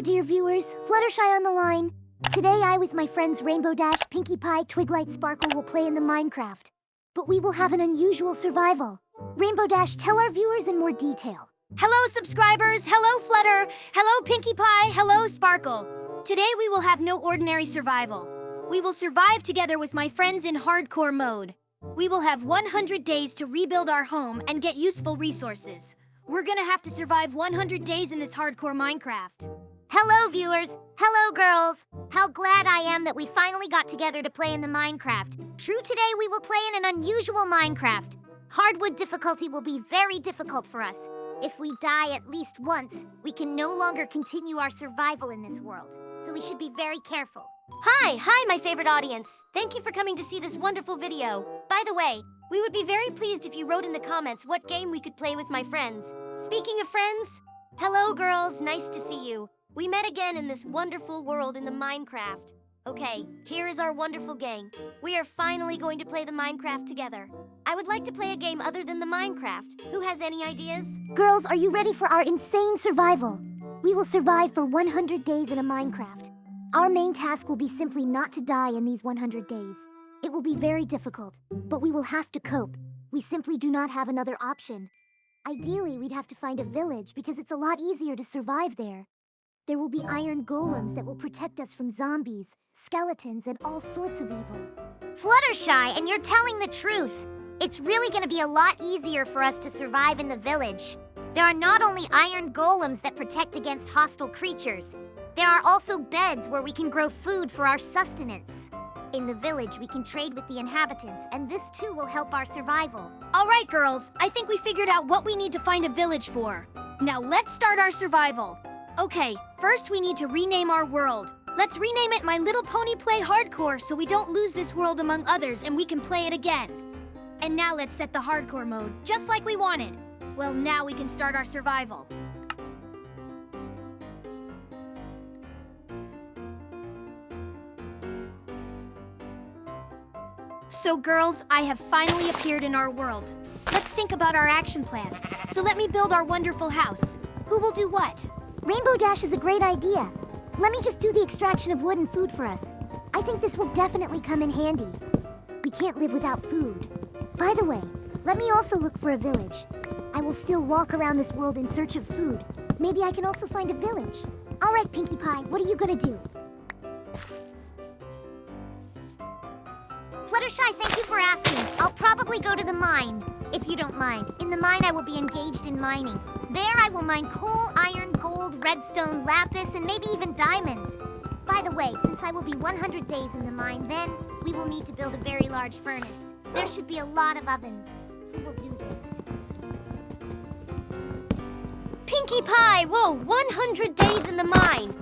dear viewers. Fluttershy on the line. Today I, with my friends Rainbow Dash, Pinkie Pie, Twilight, Sparkle, will play in the Minecraft. But we will have an unusual survival. Rainbow Dash, tell our viewers in more detail. Hello, subscribers. Hello, Flutter. Hello, Pinkie Pie. Hello, Sparkle. Today we will have no ordinary survival. We will survive together with my friends in hardcore mode. We will have 100 days to rebuild our home and get useful resources. We're gonna have to survive 100 days in this hardcore Minecraft. Hello, viewers. Hello, girls. How glad I am that we finally got together to play in the Minecraft. True, today we will play in an unusual Minecraft. Hardwood difficulty will be very difficult for us. If we die at least once, we can no longer continue our survival in this world. So we should be very careful. Hi, my favorite audience. Thank you for coming to see this wonderful video. By the way, we would be very pleased if you wrote in the comments what game we could play with my friends. Speaking of friends, hello girls, nice to see you. We met again in this wonderful world in the Minecraft. Okay, here is our wonderful gang. We are finally going to play the Minecraft together. I would like to play a game other than the Minecraft. Who has any ideas? Girls, are you ready for our insane survival? We will survive for 100 days in a Minecraft. Our main task will be simply not to die in these 100 days. It will be very difficult, but we will have to cope. We simply do not have another option. Ideally, we'd have to find a village because it's a lot easier to survive there. There will be iron golems that will protect us from zombies, skeletons, and all sorts of evil. Fluttershy, and you're telling the truth. It's really going to be a lot easier for us to survive in the village. There are not only iron golems that protect against hostile creatures, there are also beds where we can grow food for our sustenance. In the village, we can trade with the inhabitants, and this too will help our survival. All right, girls, I think we figured out what we need to find a village for. Now let's start our survival. Okay, first we need to rename our world. Let's rename it My Little Pony Play Hardcore so we don't lose this world among others and we can play it again. And now let's set the hardcore mode, just like we wanted. Well, now we can start our survival. So girls, I have finally appeared in our world. Let's think about our action plan. So let me build our wonderful house. Who will do what? Rainbow Dash is a great idea. Let me just do the extraction of wood and food for us. I think this will definitely come in handy. We can't live without food. By the way, let me also look for a village. I will still walk around this world in search of food. Maybe I can also find a village. All right, Pinkie Pie, what are you gonna do? Fluttershy, thank you for asking. I'll probably go to the mine, if you don't mind. In the mine, I will be engaged in mining. There, I will mine coal, iron, gold, redstone, lapis, and maybe even diamonds. By the way, since I will be 100 days in the mine, then we will need to build a very large furnace. There should be a lot of ovens. We will do this. Pinkie Pie, whoa, 100 days in the mine.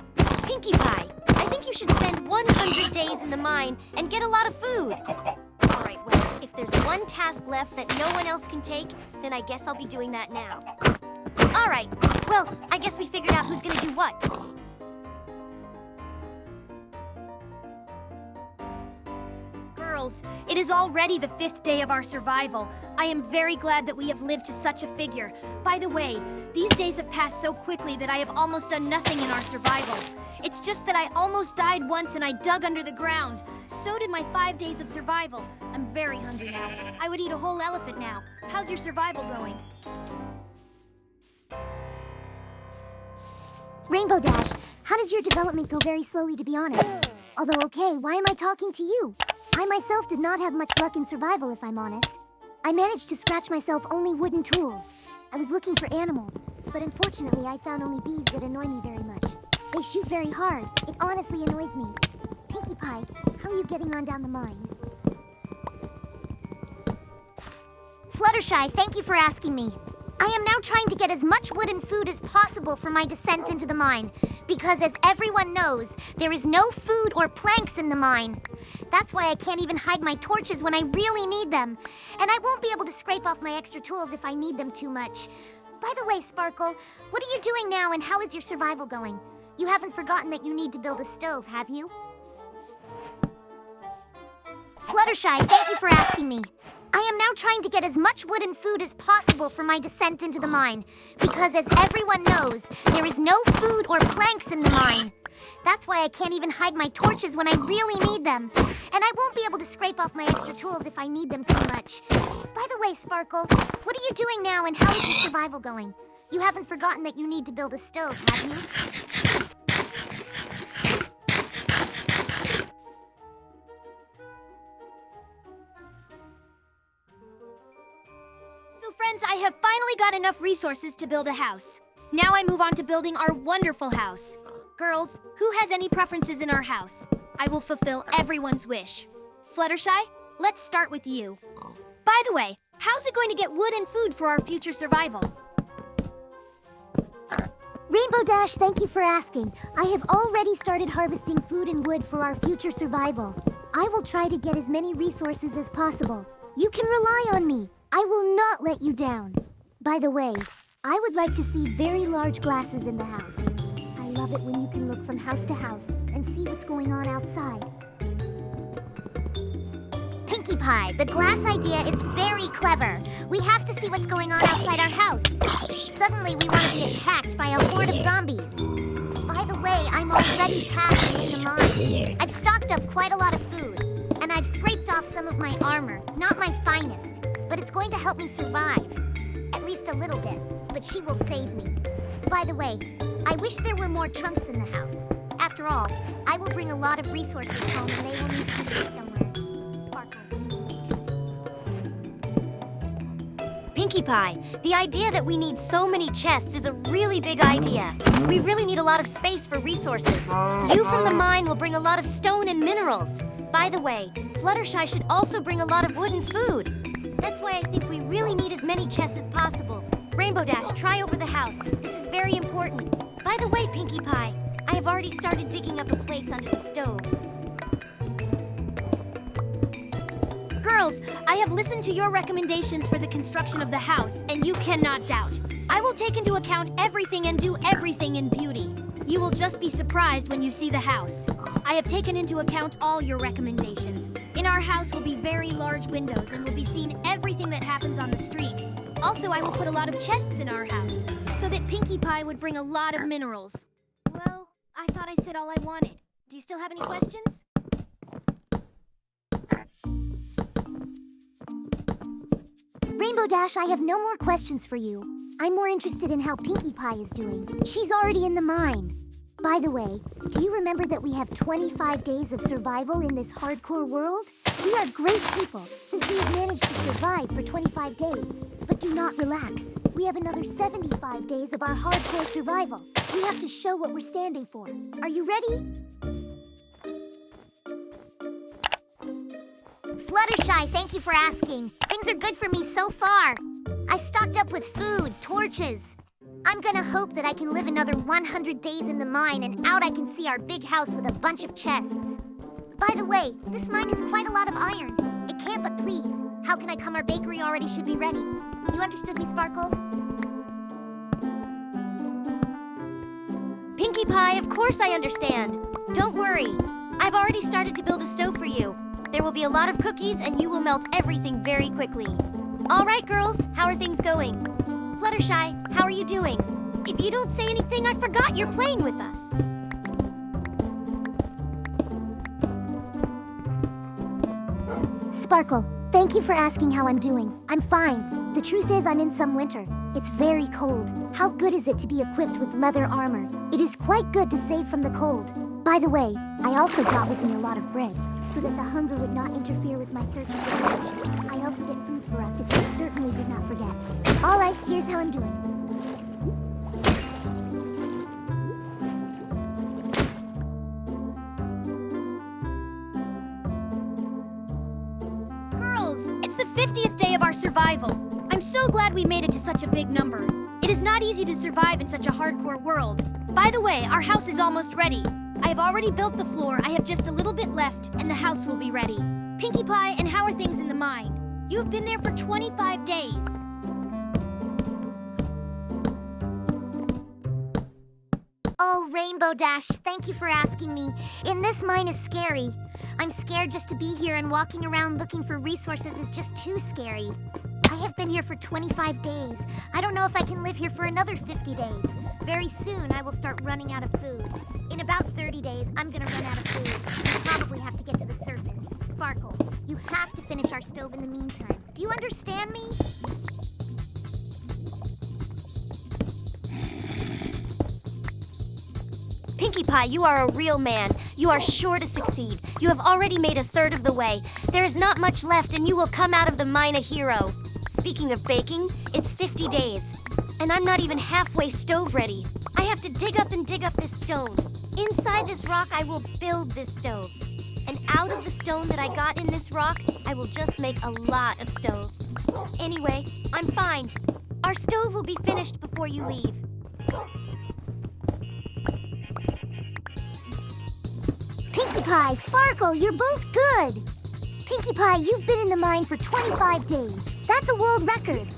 Pinkie Pie, I think you should spend 100 days in the mine and get a lot of food. All right, well, if there's one task left that no one else can take, then I guess I'll be doing that now. All right, well, I guess we figured out who's gonna do what. Girls, it is already the 5th day of our survival. I am very glad that we have lived to such a figure. By the way, these days have passed so quickly that I have almost done nothing in our survival. It's just that I almost died once and I dug under the ground. So did my 5 days of survival. I'm very hungry now. I would eat a whole elephant now. How's your survival going? Rainbow Dash, how does your development go very slowly, to be honest? Although, okay, why am I talking to you? I myself did not have much luck in survival, if I'm honest. I managed to scratch myself only wooden tools. I was looking for animals, but unfortunately I found only bees that annoy me very much. They shoot very hard. It honestly annoys me. Pinkie Pie, how are you getting on down the mine? Fluttershy, thank you for asking me. I am now trying to get as much wood and food as possible for my descent into the mine, because as everyone knows, there is no food or planks in the mine. That's why I can't even hide my torches when I really need them, and I won't be able to scrape off my extra tools if I need them too much. By the way, Sparkle, what are you doing now and how is your survival going? You haven't forgotten that you need to build a stove, have you? Fluttershy, thank you for asking me. I am now trying to get as much wood and food as possible for my descent into the mine, because as everyone knows, there is no food or planks in the mine. That's why I can't even hide my torches when I really need them. And I won't be able to scrape off my extra tools if I need them too much. By the way, Sparkle, what are you doing now and how is your survival going? You haven't forgotten that you need to build a stove, have you? So friends, I have finally got enough resources to build a house. Now I move on to building our wonderful house. Girls, who has any preferences in our house? I will fulfill everyone's wish. Fluttershy, let's start with you. By the way, how's it going to get wood and food for our future survival? Rainbow Dash, thank you for asking. I have already started harvesting food and wood for our future survival. I will try to get as many resources as possible. You can rely on me. I will not let you down. By the way, I would like to see very large glasses in the house. I love it when you can look from house to house and see what's going on outside. Pinkie Pie, the glass idea is very clever. We have to see what's going on outside our house. Suddenly we want to be attacked by a horde of zombies. By the way, I'm already packing in the mine. I've stocked up quite a lot of food, and I've scraped off some of my armor. Not my finest, but it's going to help me survive. At least a little bit, but she will save me. By the way, I wish there were more trunks in the house. After all, I will bring a lot of resources home and they will need to be put somewhere. Sparkle, what do you think? Pinkie Pie, the idea that we need so many chests is a really big idea. We really need a lot of space for resources. You from the mine will bring a lot of stone and minerals. By the way, Fluttershy should also bring a lot of wood and food. That's why I think we really need as many chests as possible. Rainbow Dash, try over the house. This is very important. By the way, Pinkie Pie, I have already started digging up a place under the stove. Girls, I have listened to your recommendations for the construction of the house, and you cannot doubt. I will take into account everything and do everything in beauty. You will just be surprised when you see the house. I have taken into account all your recommendations. In our house will be very large windows and will be seen everything that happens on the street. Also, I will put a lot of chests in our house, so that Pinkie Pie would bring a lot of minerals. Well, I thought I said all I wanted. Do you still have any questions? Rainbow Dash, I have no more questions for you. I'm more interested in how Pinkie Pie is doing. She's already in the mine. By the way, do you remember that we have 25 days of survival in this hardcore world? We are great people, since we have managed to survive for 25 days. But do not relax. We have another 75 days of our hardcore survival. We have to show what we're standing for. Are you ready? Fluttershy, thank you for asking. Things are good for me so far. I stocked up with food, torches. I'm gonna hope that I can live another 100 days in the mine and out I can see our big house with a bunch of chests. By the way, this mine has quite a lot of iron. It can't but please. How can I come? Our bakery already should be ready. You understood me, Sparkle? Pinkie Pie, of course I understand. Don't worry. I've already started to build a stove for you. There will be a lot of cookies and you will melt everything very quickly. All right, girls, how are things going? Fluttershy, how are you doing? If you don't say anything, I forgot you're playing with us. Sparkle, thank you for asking how I'm doing. I'm fine. The truth is I'm in some winter. It's very cold. How good is it to be equipped with leather armor? It is quite good to save from the cold. By the way, I also brought with me a lot of bread, so that the hunger would not interfere with my search for food. I also get food for us if you certainly did not forget. All right, here's how I'm doing. Girls, it's the 50th day of our survival. I'm so glad we made it to such a big number. It is not easy to survive in such a hardcore world. By the way, our house is almost ready. I have already built the floor, I have just a little bit left, and the house will be ready. Pinkie Pie, and how are things in the mine? You have been there for 25 days. Oh, Rainbow Dash, thank you for asking me. In this mine is scary. I'm scared just to be here, and walking around looking for resources is just too scary. I have been here for 25 days. I don't know if I can live here for another 50 days. Very soon, I will start running out of food. In about 30 days, I'm gonna run out of food. I'll probably have to get to the surface. Sparkle, you have to finish our stove in the meantime. Do you understand me? Pinkie Pie, you are a real man. You are sure to succeed. You have already made a third of the way. There is not much left, and you will come out of the mine a hero. Speaking of baking, it's 50 days. And I'm not even halfway stove ready. I have to dig up this stone. Inside this rock, I will build this stove. And out of the stone that I got in this rock, I will just make a lot of stoves. Anyway, I'm fine. Our stove will be finished before you leave. Pinkie Pie, Sparkle, you're both good. Pinkie Pie, you've been in the mine for 25 days. That's a world record.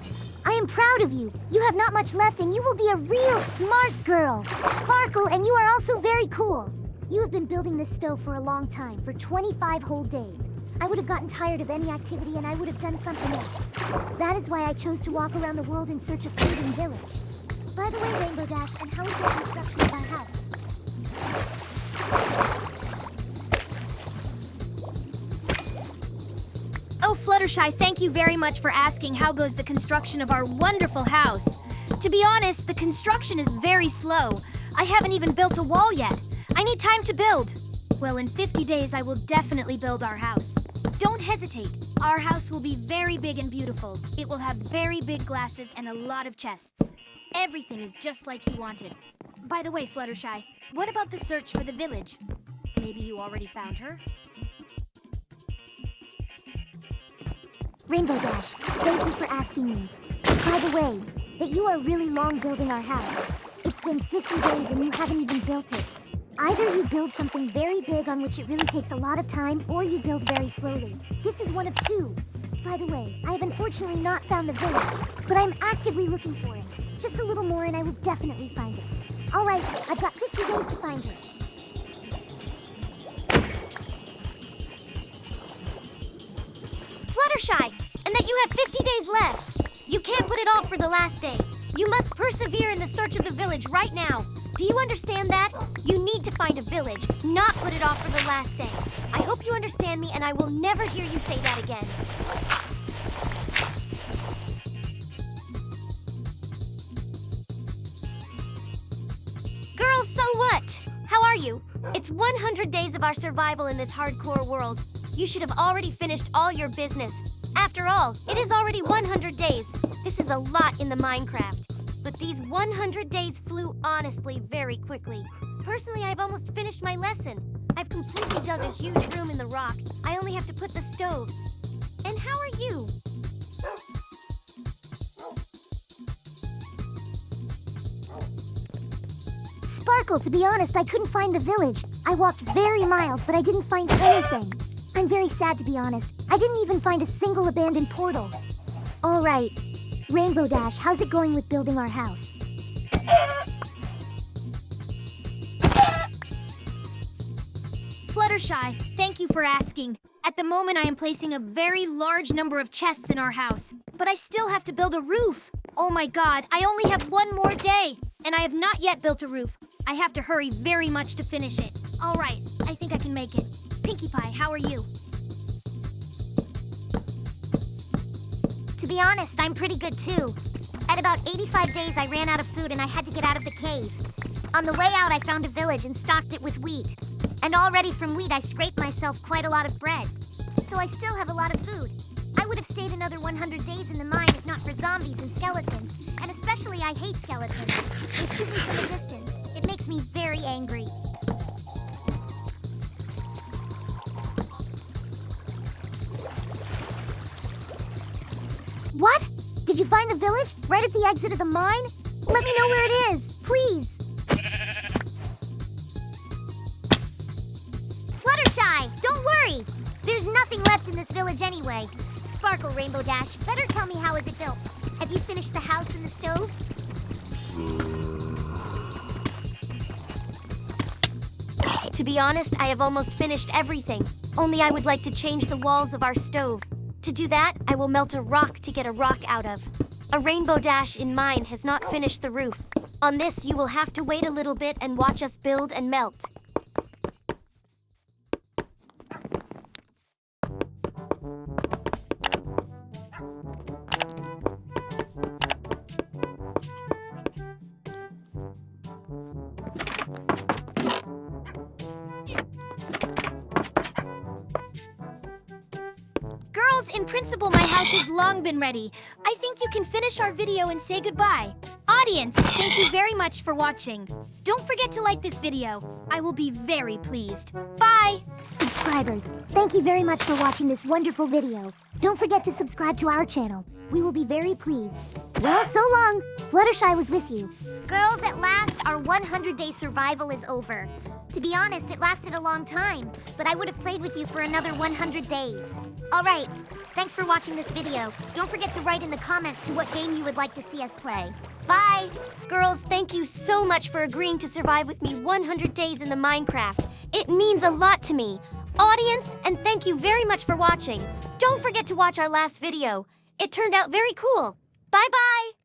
I am proud of you. You have not much left, and you will be a real smart girl. Sparkle, and you are also very cool. You have been building this stove for a long time, for 25 whole days. I would have gotten tired of any activity, and I would have done something else. That is why I chose to walk around the world in search of food and village. By the way, Rainbow Dash, and how is the construction of our house? Oh, Fluttershy, thank you very much for asking how goes the construction of our wonderful house. To be honest, the construction is very slow. I haven't even built a wall yet. I need time to build. Well, in 50 days, I will definitely build our house. Don't hesitate. Our house will be very big and beautiful. It will have very big glasses and a lot of chests. Everything is just like you wanted. By the way, Fluttershy, what about the search for the village? Maybe you already found her? Rainbow Dash, thank you for asking me. By the way, that you are really long building our house. It's been 50 days and you haven't even built it. Either you build something very big on which it really takes a lot of time, or you build very slowly. This is one of two. By the way, I have unfortunately not found the village, but I'm actively looking for it. Just a little more and I will definitely find it. All right, I've got 50 days to find her. Fluttershy, and that you have 50 days left. You can't put it off for the last day. You must persevere in the search of the village right now. Do you understand that? You need to find a village, not put it off for the last day. I hope you understand me, and I will never hear you say that again. Girls, so what? How are you? It's 100 days of our survival in this hardcore world. You should have already finished all your business. After all, it is already 100 days. This is a lot in the Minecraft. But these 100 days flew honestly very quickly. Personally, I've almost finished my lesson. I've completely dug a huge room in the rock. I only have to put the stoves. And how are you? Sparkle, to be honest, I couldn't find the village. I walked very miles, but I didn't find anything. I'm very sad, to be honest. I didn't even find a single abandoned portal. All right. Rainbow Dash, how's it going with building our house? Fluttershy, thank you for asking. At the moment, I am placing a very large number of chests in our house, but I still have to build a roof. Oh my god, I only have one more day, and I have not yet built a roof. I have to hurry very much to finish it. All right, I think I can make it. Pinkie Pie, how are you? To be honest, I'm pretty good too. At about 85 days, I ran out of food and I had to get out of the cave. On the way out, I found a village and stocked it with wheat. And already from wheat, I scraped myself quite a lot of bread. So I still have a lot of food. I would have stayed another 100 days in the mine if not for zombies and skeletons. And especially, I hate skeletons. They shoot me from a distance. It makes me very angry. What? Did you find the village? Right at the exit of the mine? Let me know where it is, please. Fluttershy, don't worry. There's nothing left in this village anyway. Sparkle, Rainbow Dash, better tell me how is it built. Have you finished the house and the stove? To be honest, I have almost finished everything. Only I would like to change the walls of our stove. To do that, I will melt a rock to get a rock out of. A rainbow dash in mine has not finished the roof. On this, you will have to wait a little bit and watch us build and melt. Girls, in principle, my house has long been ready. I think you can finish our video and say goodbye. Audience, thank you very much for watching. Don't forget to like this video. I will be very pleased. Bye! Subscribers, thank you very much for watching this wonderful video. Don't forget to subscribe to our channel. We will be very pleased. Well, so long. Fluttershy was with you. Girls, at last, our 100-day survival is over. To be honest, it lasted a long time, but I would have played with you for another 100 days. All right, thanks for watching this video. Don't forget to write in the comments to what game you would like to see us play. Bye! Girls, thank you so much for agreeing to survive with me 100 days in the Minecraft. It means a lot to me. Audience, and thank you very much for watching. Don't forget to watch our last video. It turned out very cool. Bye-bye!